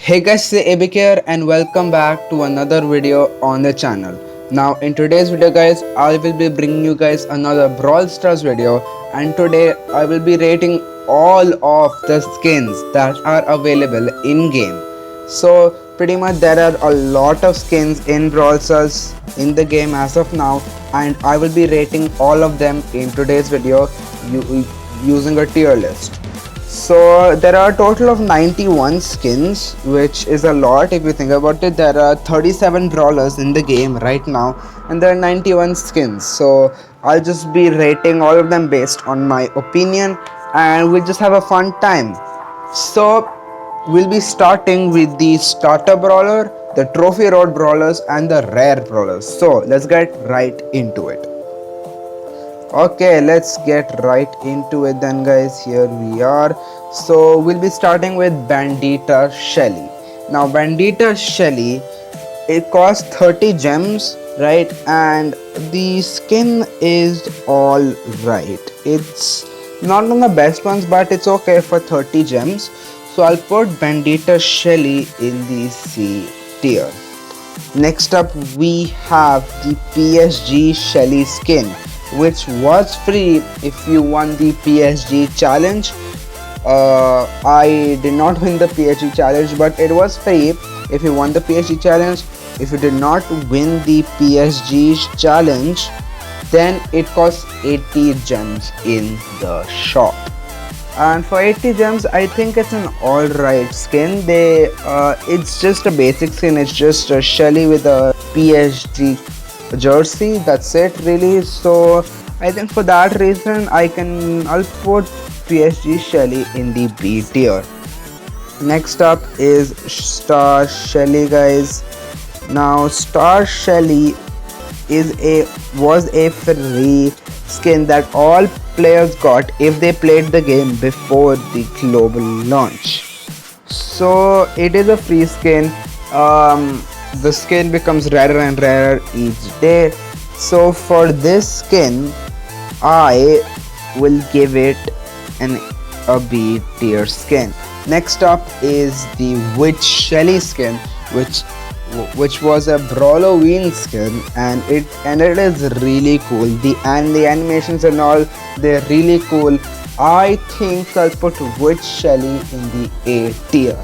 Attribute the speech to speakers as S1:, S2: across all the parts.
S1: Hey guys, it's ABK here and welcome back to another video on the channel. Now in today's video guys, I will be bringing you guys another Brawl Stars video, and today I will be rating all of the skins that are available in game. So pretty much there are a lot of skins in Brawl Stars in the game as of now, and I will be rating all of them in today's video using a tier list. So there are a total of 91 skins, which is a lot if you think about it. There are 37 brawlers in the game right now and there are 91 skins. So I'll just be rating all of them based on my opinion and we'll just have a fun time. So we'll be starting with the starter brawler, the trophy road brawlers and the rare brawlers. So let's get right into it. Okay, let's get right into it then guys. Here we are. So we'll be starting with Bandita Shelly. Now Bandita Shelly, it costs 30 gems, right? And the skin is all right. It's not one of the best ones, but it's okay for 30 gems. So I'll put Bandita Shelly in the C tier. Next up we have the PSG Shelly skin, which was free if you won the PSG challenge. I did not win the PSG challenge, but it was free if you won the PSG challenge. If you did not win the PSG challenge, then it costs 80 gems in the shop. And for 80 gems, I think it's an alright skin. It's just a basic skin. It's just a Shelly with a PSG jersey, that's it really. So I think for that reason I'll put PSG Shelly in the B tier. Next up is Star Shelly guys. Now Star Shelly was a free skin that all players got if they played the game before the global launch. So it is a free skin. The skin becomes rarer and rarer each day. So for this skin, I will give it a B tier skin. Next up is the Witch Shelly skin, which was a Brawloween skin, and it is really cool. The animations and all, they're really cool. I think I'll put Witch Shelly in the A tier.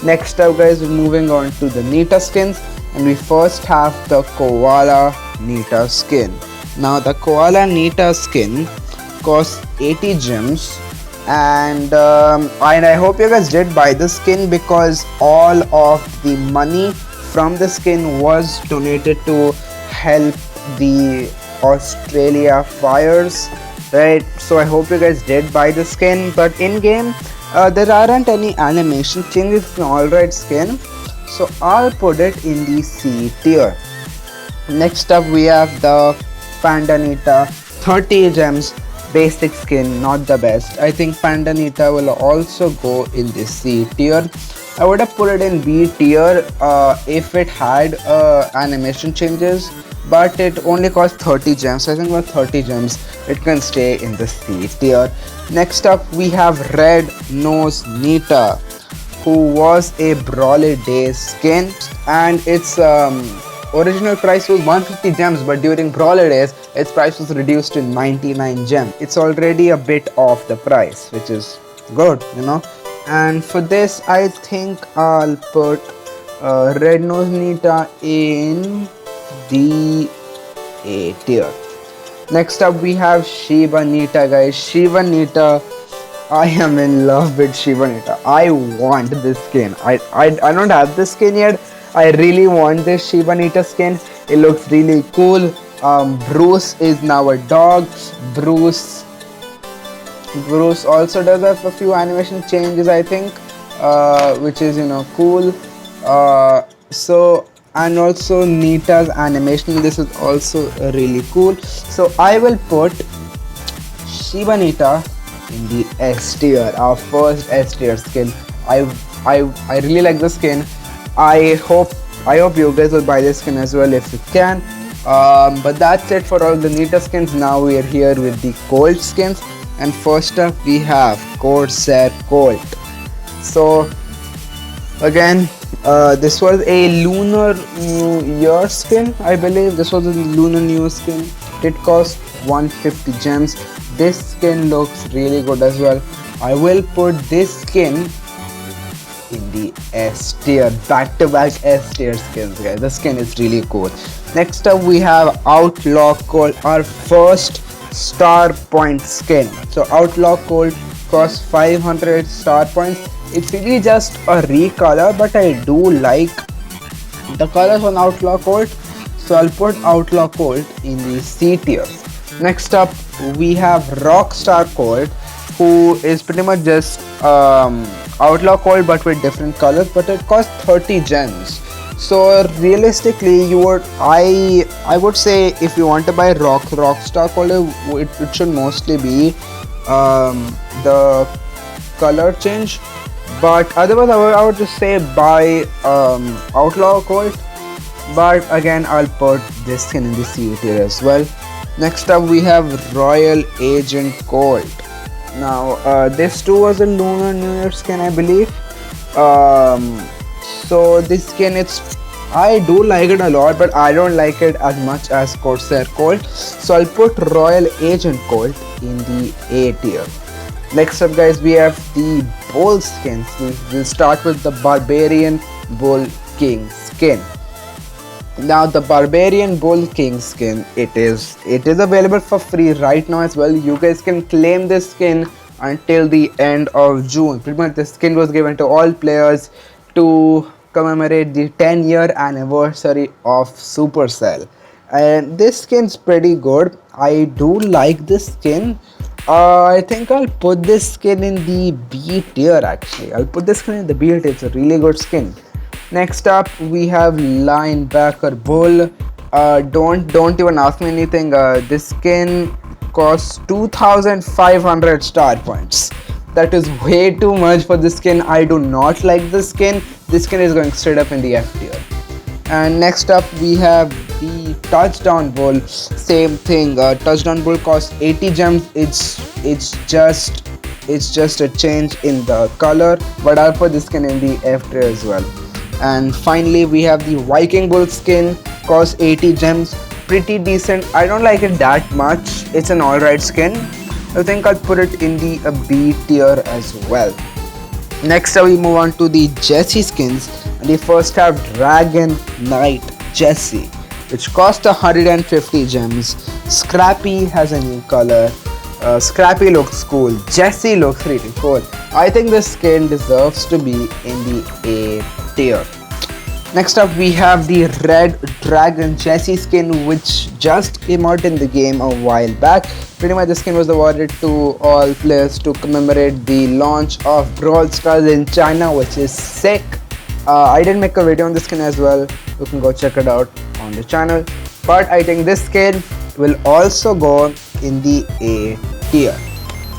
S1: Next up guys, we're moving on to the Nita skins, and we first have the Koala Nita skin. Now the Koala Nita skin costs 80 gems, and I hope you guys did buy the skin because all of the money from the skin was donated to help the Australia fires, right? So I hope you guys did buy the skin, but in game there aren't any animation changes. It's an alright skin, so I'll put it in the C tier. Next up we have the Panda Nita 30 gems basic skin, not the best. I think Panda Nita will also go in the C tier. I would have put it in B tier if it had animation changes, but it only cost 30 gems. I think with 30 gems it can stay in the C tier. Next up we have Red Nose Nita, who was a Brawler Day skin, and its original price was 150 gems, but during Brawler Days its price was reduced to 99 gems. It's already a bit off the price, which is good, you know. And for this I think I'll put Red Nose Nita in the A tier. Next up we have Shiba Nita guys. Shiba Nita, I am in love with Shiba Nita. I want this skin. I don't have this skin yet. I really want this Shiba Nita skin. It looks really cool. Bruce is now a dog. Bruce also does have a few animation changes, I think, which is, you know, cool. So, and also Nita's animation in this is also really cool. So I will put Shiba Nita in the S tier, our first S tier skin. I really like the skin. I hope you guys will buy this skin as well if you can. But that's it for all the Nita skins. Now we are here with the Colt skins, and first up we have Corsair Colt. So again, This was a Lunar New Year skin, I believe. This was a Lunar New Year skin. It cost 150 gems. This skin looks really good as well. I will put this skin in the S tier, back to back S tier skins, guys. The skin is really cool. Next up, we have Outlaw Cold, our first star point skin. So, Outlaw Cold costs 500 star points. It's really just a recolor, but I do like the colors on Outlaw Cold, so I'll put Outlaw Cold in the C tier. Next up, we have Rockstar Cold, who is pretty much just Outlaw Cold but with different colors, but it costs 30 gems. So realistically, I would say if you want to buy Rockstar Cold, it should mostly be the color change. But otherwise, I would just say buy Outlaw Colt. But again, I'll put this skin in the C tier as well. Next up, we have Royal Agent Colt. Now, this too was a Lunar New Year skin, I believe. So this skin, I do like it a lot, but I don't like it as much as Corsair Colt. So I'll put Royal Agent Colt in the A tier. Next up, guys, we have the Bull skins. We'll start with the Barbarian Bull King skin. Now, the Barbarian Bull King skin, it is available for free right now as well. You guys can claim this skin until the end of June. Pretty much, the skin was given to all players to commemorate the 10-year anniversary of Supercell. And this skin's pretty good. I do like this skin. I think I'll put this skin in the B tier actually. I'll put this skin in the B tier. It's a really good skin. Next up, we have Linebacker Bull. Don't even ask me anything. This skin costs 2,500 star points. That is way too much for this skin. I do not like this skin. This skin is going straight up in the F tier. And next up, we have the Touchdown Bull. Same thing. Touchdown Bull costs 80 gems. It's just a change in the color, but I'll put this skin in the F tier as well. And finally, we have the Viking Bull skin. Costs 80 gems. Pretty decent. I don't like it that much. It's an alright skin. I think I'll put it in the B tier as well. Next up, we move on to the Jesse skins. And we first have Dragon Knight Jesse, which costs 150 gems. Scrappy has a new color. Scrappy looks cool. Jesse looks really cool. I think this skin deserves to be in the A tier. Next up, we have the Red Dragon Jesse skin, which just came out in the game a while back. Pretty much the skin was awarded to all players to commemorate the launch of Brawl Stars in China, which is sick. I did make a video on this skin as well. You can go check it out on the channel. But I think this skin will also go in the A tier.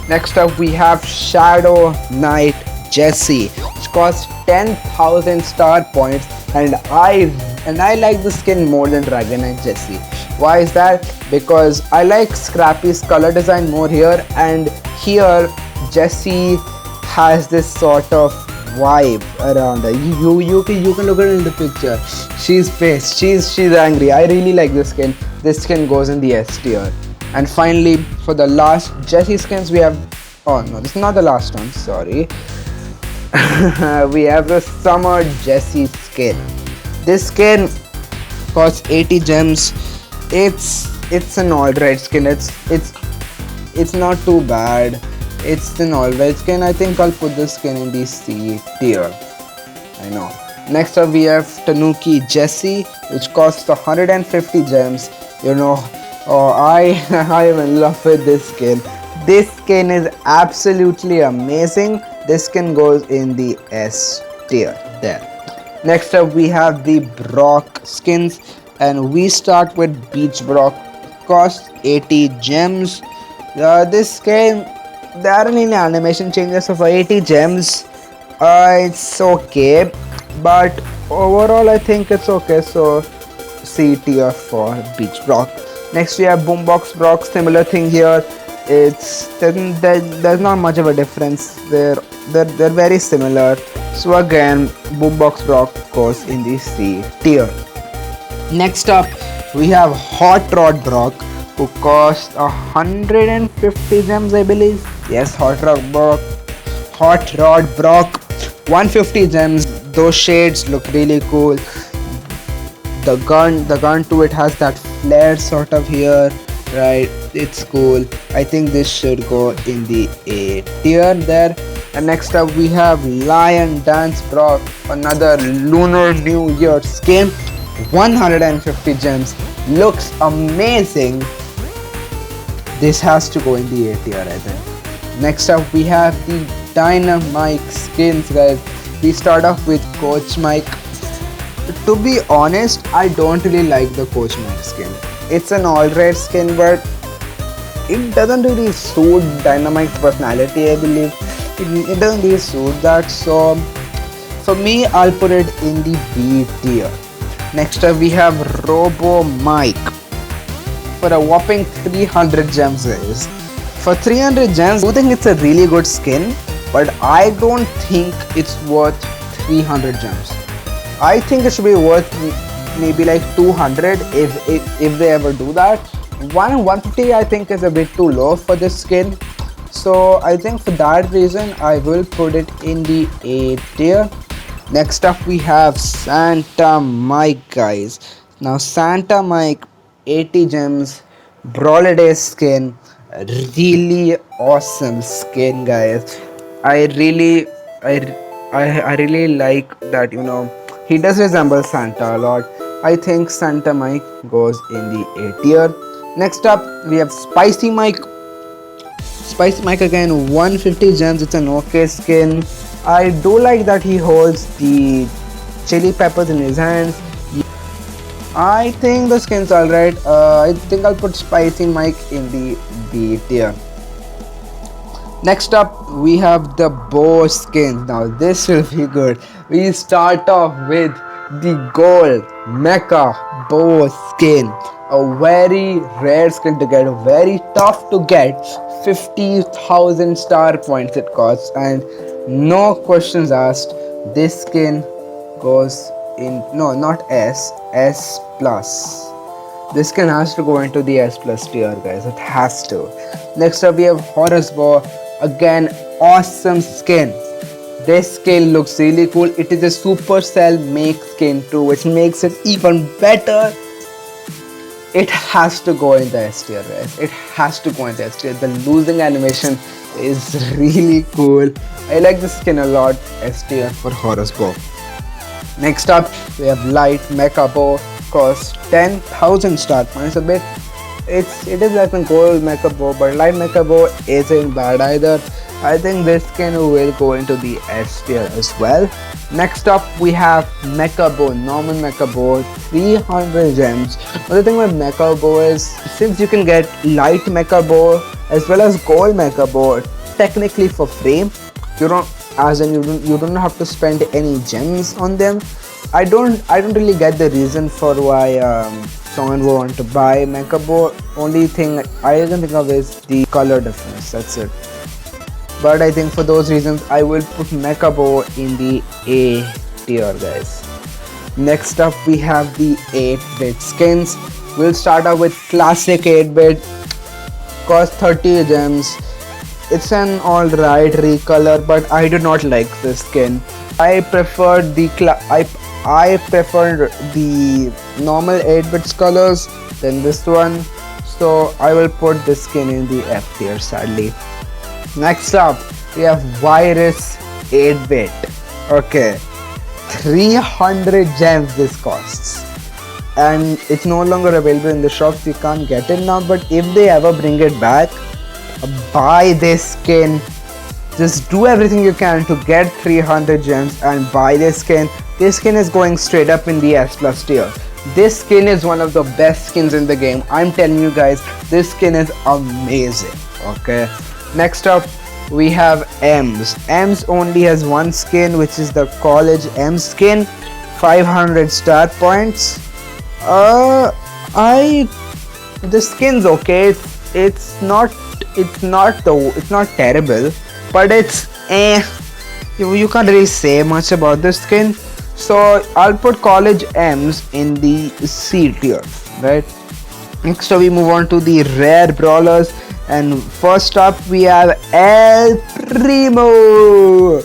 S1: Next up, we have Shadow Knight Jesse, which costs 10,000 star points, and I like the skin more than Dragon Knight Jesse. Why is that? Because I like Scrappy's color design more here, and here Jesse has this sort of vibe around her. You can look at it in the picture. She's pissed. She's angry. I really like this skin. This skin goes in the S tier. And finally, for the last Jesse skins, we have. Oh no, this is not the last one. Sorry. We have the Summer Jesse skin. This skin costs 80 gems. It's an alright skin. It's not too bad. It's an alright skin. I think I'll put this skin in the C tier. I know. Next up, we have Tanuki Jesse, which costs 150 gems. You know, I am in love with this skin. This skin is absolutely amazing. This skin goes in the S tier there. Next up, we have the Brock skins, and we start with Beach Brock. Costs 80 gems. This skin, there aren't any animation changes, so for 80 gems, it's okay. But overall, I think it's okay. So C tier for Beach Brock. Next, we have Boombox Brock. Similar thing here. There's not much of a difference. They're very similar. So again, Boombox Brock goes in the C tier. Next up, we have Hot Rod Brock, who cost 150 gems, I believe. Yes, Hot Rod Brock, 150 gems. Those shades look really cool. The gun to it has that flare sort of here, right? It's cool. I think this should go in the A tier there. And next up we have Lion Dance Brock, another Lunar New Year skin, 150 gems, looks amazing. This has to go in the A tier, I think. Next up we have the Dynamite skins, guys. We start off with Coach Mike. To be honest, I don't really like the Coach Mike skin. It's an alright skin, but it doesn't really suit Dynamite's personality, I believe. It doesn't really suit that, so for me, I'll put it in the B tier. Next up, we have Robo Mike for a whopping 300 gems, guys. For 300 gems, I think it's a really good skin, but I don't think it's worth 300 gems. I think it should be worth maybe like 200 if they ever do that. 150 I think is a bit too low for this skin, so I think for that reason I will put it in the A tier. Next up we have Santa Mike, guys. Now Santa Mike, 80 gems, Brawlade skin, really awesome skin, guys. I really like that, he does resemble Santa a lot. I think Santa Mike goes in the A tier. Next up, we have Spicy Mike. Spicy Mike again, 150 gems. It's an okay skin. I do like that he holds the chili peppers in his hands. I think the skin's alright. I think I'll put Spicy Mike in the B tier. Next up, we have the Bow skin. Now this will be good. We start off with the Gold Mecha Bow skin. A very rare skin to get, very tough to get. 50,000 star points it costs, and no questions asked. This skin goes in, no, not S plus. This skin has to go into the S plus tier, guys. It has to. Next up, we have Horus Bow. Again, awesome skin. This skin looks really cool. It is a Supercell make skin too, which makes it even better. It has to go in the S tier, guys. It has to go in the S tier. The losing animation is really cool. I like this skin a lot. S tier for Horus Bow. Next up, we have Light Mecha Bow. Costs 10,000 star points. It is like a Gold Mecha Bow, but Light Mecha Bow isn't bad either. I think this skin will go into the S tier as well. Next up, we have Mecha Bow, normal Mecha Bow, 300 gems. The thing with Mecha Bow is, since you can get Light Mecha Bow as well as Gold Mecha Bow technically for free, you don't have to spend any gems on them. I don't really get the reason for why someone would want to buy Mecha Bow. Only thing I can think of is the color difference. That's it. But I think for those reasons, I will put Mecha Bow in the A tier, guys. Next up, we have the 8-bit skins. We'll start out with classic 8-bit. Cost 30 gems. It's an alright recolor, but I do not like this skin. I preferred the normal 8-bit colors than this one, so I will put this skin in the F tier, sadly. Next up, we have Virus 8-bit. Okay, 300 gems this costs, and it's no longer available in the shops. You can't get it now, but if they ever bring it back, buy this skin. Just do everything you can to get 300 gems and buy this skin. This skin is going straight up in the S plus tier. This skin is one of the best skins in the game. I'm telling you guys, this skin is amazing. Okay. Next up, we have Ems. Ems only has one skin, which is the College Ems skin. 500 star points. The skin's okay. It's not terrible, but it's You can't really say much about this skin. So I'll put college M's in the C tier, right? Next we move on to the rare brawlers, and first up we have El Primo.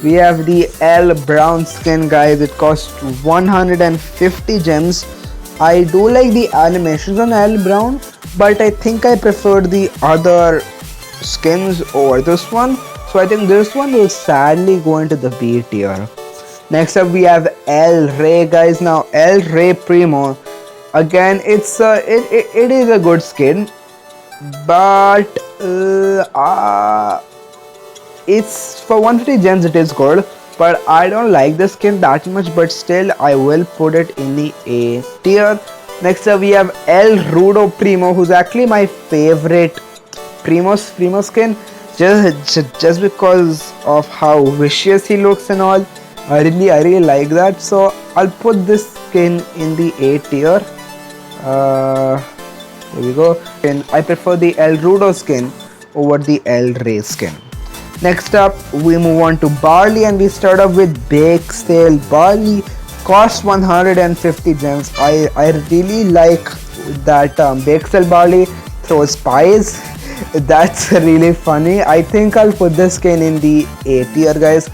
S1: We have the L Brown skin, guys. It costs 150 gems. I do like the animations on L Brown, but I think I prefer the other skins over this one. So I think this one will sadly go into the B tier. Next up we have El Rey, guys. Now El Rey Primo, again it is a good skin, but it's for 150 gems. It is good, but I don't like the skin that much, but still I will put it in the A tier. Next up we have El Rudo Primo, who's actually my favorite Primo skin, just because of how vicious he looks and all. I really like that, so I'll put this skin in the A tier. Here we go. And I prefer the El Rudo skin over the El Rey skin. Next up we move on to Barley, and we start off with Bake Sale. Barley costs 150 gems. I really like that Bake Sale Barley throws pies. That's really funny. I think I'll put this skin in the A tier, guys.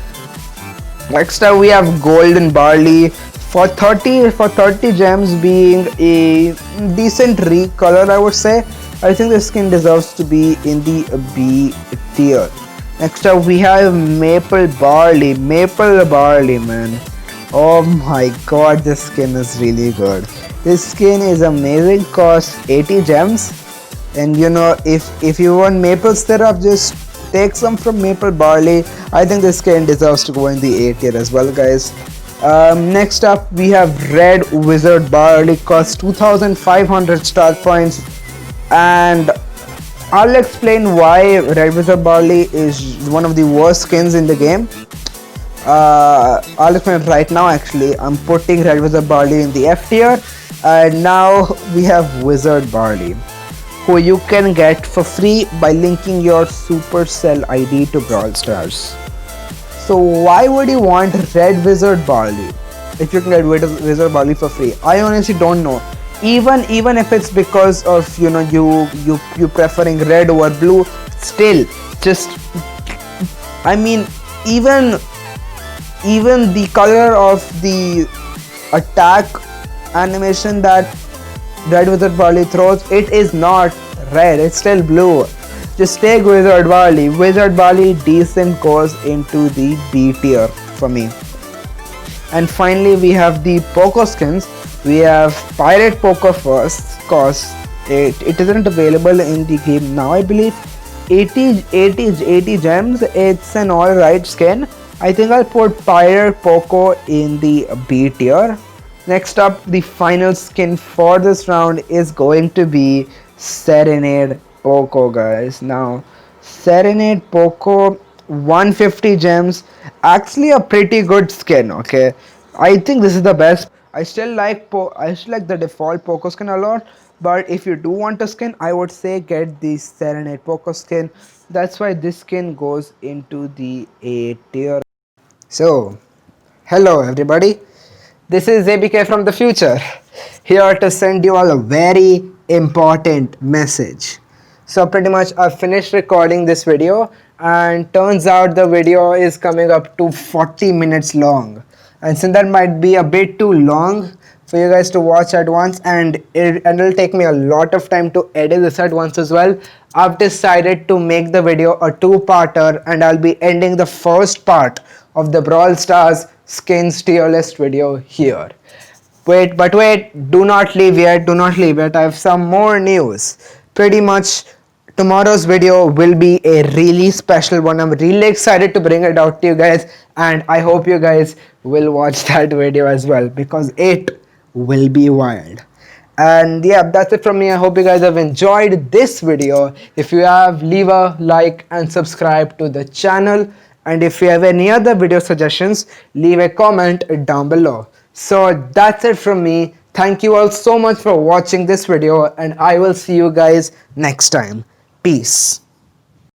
S1: Next up we have Golden Barley for 30 gems, being a decent recolor, I would say. I think the skin deserves to be in the B tier. Next up we have Maple Barley. Maple Barley, man. Oh my god, this skin is really good. This skin is amazing, costs 80 gems. And you know, if you want maple syrup, just take some from Maple Barley. I think this skin deserves to go in the A tier as well, guys. Next up we have Red Wizard Barley, costs 2500 star points, and I'll explain why Red Wizard Barley is one of the worst skins in the game. I'll explain it right now. Actually, I'm putting Red Wizard Barley in the F tier, and now we have Wizard Barley, who you can get for free by linking your Supercell ID to Brawl Stars. So why would you want Red Wizard Barley if you can get Wizard Barley for free? I honestly don't know. Even if it's because of you preferring red over blue, still just, I mean, even the color of the attack animation that Red Wizard Barley throws, it is not red, it's still blue. Just take Wizard Barley. Wizard Barley decent goes into the B tier for me. And finally we have the Poco skins. We have Pirate Poco first, cause it isn't available in the game now, I believe. 80 gems, it's an alright skin. I think I'll put Pirate Poco in the B tier. Next up, the final skin for this round is going to be Serenade Poco, guys. Now Serenade Poco, 150 gems, actually a pretty good skin. Okay, I think this is the best. I still like the default Poco skin a lot, but if you do want a skin, I would say get the Serenade Poco skin. That's why this skin goes into the A tier. So hello everybody, this is ABK from the future, here to send you all a very important message. So pretty much I've finished recording this video, and turns out the video is coming up to 40 minutes long. And since that might be a bit too long for you guys to watch at once, and it'll take me a lot of time to edit this at once as well, I've decided to make the video a two-parter, and I'll be ending the first part of the Brawl Stars skins tier list video here. Wait, do not leave yet, I have some more news. Pretty much tomorrow's video will be a really special one. I'm really excited to bring it out to you guys, and I hope you guys will watch that video as well, because it will be wild. And yeah, that's it from me. I hope you guys have enjoyed this video. If you have, leave a like and subscribe to the channel. And if you have any other video suggestions, leave a comment down below. So that's it from me. Thank you all so much for watching this video, and I will see you guys next time. Peace.